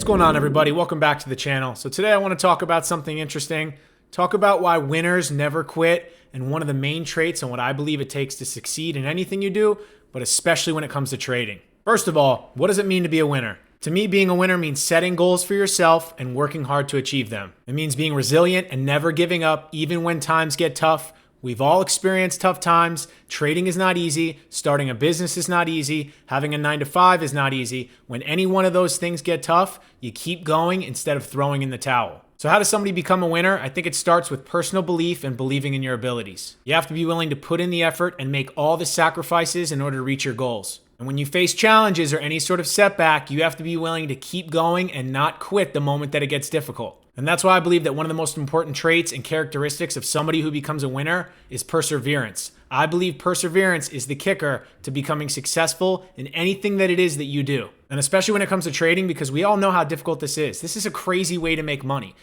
What's going on, everybody? Welcome back to the channel. So today I want to talk about something interesting, talk about why winners never quit, and one of the main traits and what I believe it takes to succeed in anything you do, but especially when it comes to trading. First of all, what does it mean to be a winner? To me, being a winner means setting goals for yourself and working hard to achieve them. It means being resilient and never giving up even when times get tough. We've all experienced tough times. Trading is not easy. Starting a business is not easy. Having a 9-to-5 is not easy. When any one of those things get tough, you keep going instead of throwing in the towel. So how does somebody become a winner? I think it starts with personal belief and believing in your abilities. You have to be willing to put in the effort and make all the sacrifices in order to reach your goals. And when you face challenges or any sort of setback, you have to be willing to keep going and not quit the moment that it gets difficult. And that's why I believe that one of the most important traits and characteristics of somebody who becomes a winner is perseverance. I believe perseverance is the kicker to becoming successful in anything that it is that you do. And especially when it comes to trading, because we all know how difficult this is. This is a crazy way to make money.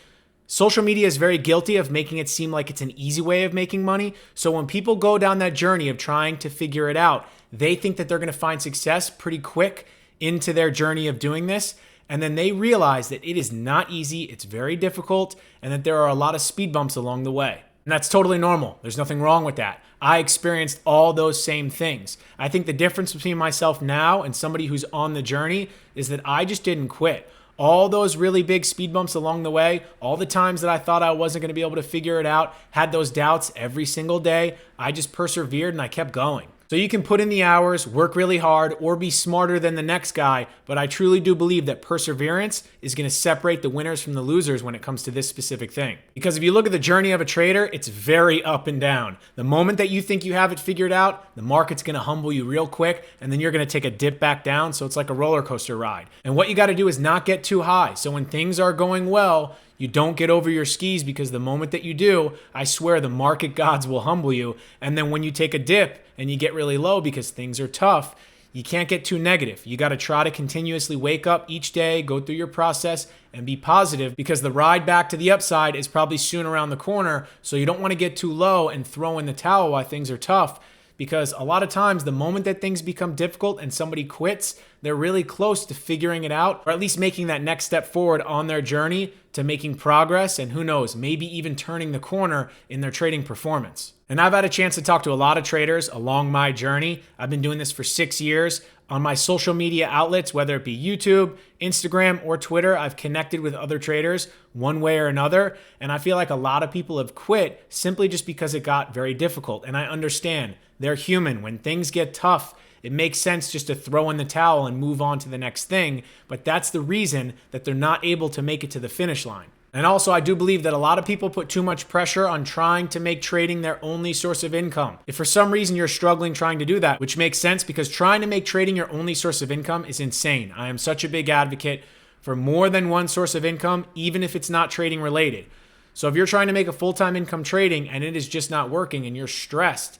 Social media is very guilty of making it seem like it's an easy way of making money. So when people go down that journey of trying to figure it out, they think that they're going to find success pretty quick into their journey of doing this. And then they realize that it is not easy, it's very difficult, and that there are a lot of speed bumps along the way. And that's totally normal. There's nothing wrong with that. I experienced all those same things. I think the difference between myself now and somebody who's on the journey is that I just didn't quit. All those really big speed bumps along the way, all the times that I thought I wasn't going to be able to figure it out, had those doubts every single day, I just persevered and I kept going. So you can put in the hours, work really hard, or be smarter than the next guy, but I truly do believe that perseverance is going to separate the winners from the losers when it comes to this specific thing. Because if you look at the journey of a trader, it's very up and down. The moment that you think you have it figured out, the market's going to humble you real quick, and then you're going to take a dip back down, so it's like a roller coaster ride. And what you got to do is not get too high. So when things are going well, you don't get over your skis, because the moment that you do, I swear the market gods will humble you. And then when you take a dip and you get really low because things are tough, you can't get too negative. You got to try to continuously wake up each day, go through your process, and be positive, because the ride back to the upside is probably soon around the corner. So you don't want to get too low and throw in the towel while things are tough. Because a lot of times, the moment that things become difficult and somebody quits, they're really close to figuring it out, or at least making that next step forward on their journey to making progress, and who knows, maybe even turning the corner in their trading performance. And I've had a chance to talk to a lot of traders along my journey. I've been doing this for 6 years. On my social media outlets, whether it be YouTube, Instagram, or Twitter, I've connected with other traders one way or another. And I feel like a lot of people have quit simply just because it got very difficult. And I understand they're human. When things get tough, it makes sense just to throw in the towel and move on to the next thing. But that's the reason that they're not able to make it to the finish line. And also, I do believe that a lot of people put too much pressure on trying to make trading their only source of income. If for some reason you're struggling trying to do that, which makes sense, because trying to make trading your only source of income is insane. I am such a big advocate for more than one source of income, even if it's not trading related. So if you're trying to make a full-time income trading and it is just not working and you're stressed,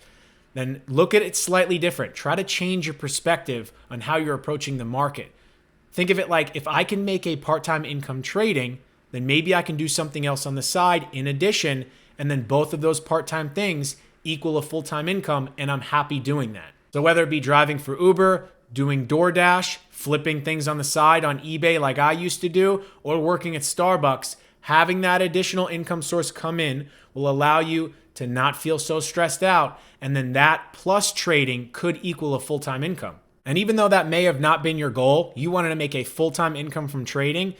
then look at it slightly different. Try to change your perspective on how you're approaching the market. Think of it like, if I can make a part-time income trading, then maybe I can do something else on the side in addition, and then both of those part-time things equal a full-time income, and I'm happy doing that. So whether it be driving for Uber, doing DoorDash, flipping things on the side on eBay like I used to do, or working at Starbucks, having that additional income source come in will allow you to not feel so stressed out, and then that plus trading could equal a full-time income. And even though that may have not been your goal, you wanted to make a full-time income from trading,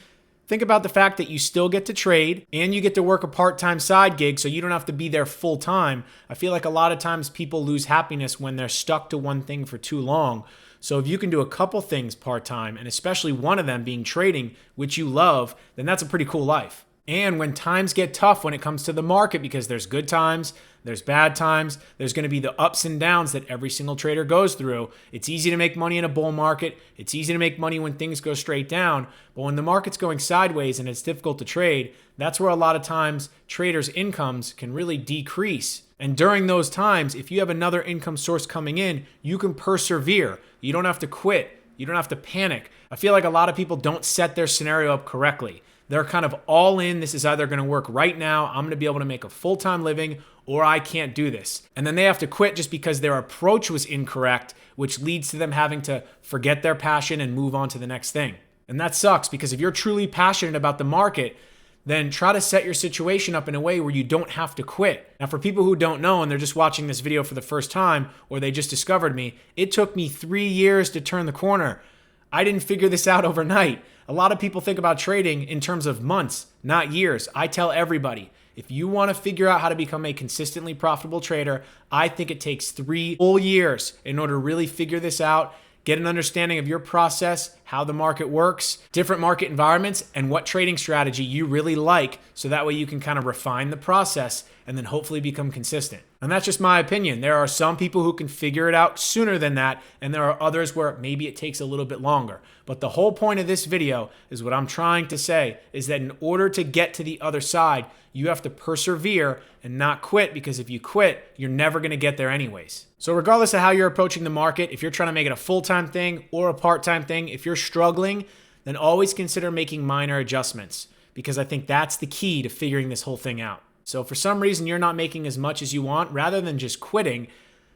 think about the fact that you still get to trade and you get to work a part-time side gig, so you don't have to be there full-time. I feel like a lot of times people lose happiness when they're stuck to one thing for too long. So if you can do a couple things part-time, and especially one of them being trading, which you love, then that's a pretty cool life. And when times get tough when it comes to the market, because there's good times, there's bad times, there's going to be the ups and downs that every single trader goes through. It's easy to make money in a bull market. It's easy to make money when things go straight down. But when the market's going sideways and it's difficult to trade, that's where a lot of times traders' incomes can really decrease. And during those times, if you have another income source coming in, you can persevere. You don't have to quit. You don't have to panic. I feel like a lot of people don't set their scenario up correctly. They're kind of all in. This is either going to work right now, I'm going to be able to make a full-time living, or I can't do this. And then they have to quit just because their approach was incorrect, which leads to them having to forget their passion and move on to the next thing. And that sucks, because if you're truly passionate about the market, then try to set your situation up in a way where you don't have to quit. Now, for people who don't know and they're just watching this video for the first time, or they just discovered me, it took me 3 years to turn the corner. I didn't figure this out overnight. A lot of people think about trading in terms of months, not years. I tell everybody, if you want to figure out how to become a consistently profitable trader, I think it takes 3 full years in order to really figure this out, get an understanding of your process, how the market works, different market environments, and what trading strategy you really like, so that way you can kind of refine the process and then hopefully become consistent. And that's just my opinion. There are some people who can figure it out sooner than that, and there are others where maybe it takes a little bit longer. But the whole point of this video is what I'm trying to say is that in order to get to the other side, you have to persevere and not quit, because if you quit, you're never going to get there anyways. So regardless of how you're approaching the market, if you're trying to make it a full-time thing or a part-time thing, if you're struggling, then always consider making minor adjustments, because I think that's the key to figuring this whole thing out. So if for some reason you're not making as much as you want, rather than just quitting,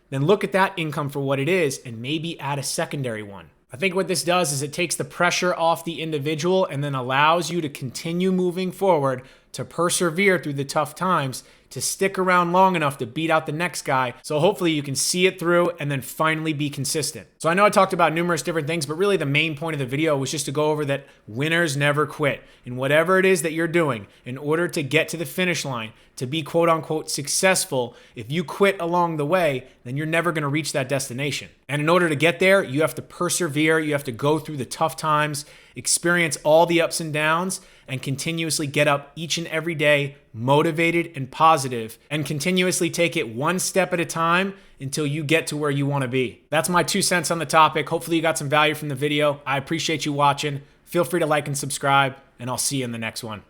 then look at that income for what it is and maybe add a secondary one. I think what this does is it takes the pressure off the individual and then allows you to continue moving forward, to persevere through the tough times, to stick around long enough to beat out the next guy. So hopefully you can see it through and then finally be consistent. So I know I talked about numerous different things, but really the main point of the video was just to go over that winners never quit. And whatever it is that you're doing, in order to get to the finish line, to be quote unquote successful, if you quit along the way, then you're never going to reach that destination. And in order to get there, you have to persevere, you have to go through the tough times, experience all the ups and downs, and continuously get up each and every day motivated and positive, and continuously take it one step at a time until you get to where you want to be. That's my 2 cents on the topic. Hopefully you got some value from the video. I appreciate you watching. Feel free to like and subscribe, and I'll see you in the next one.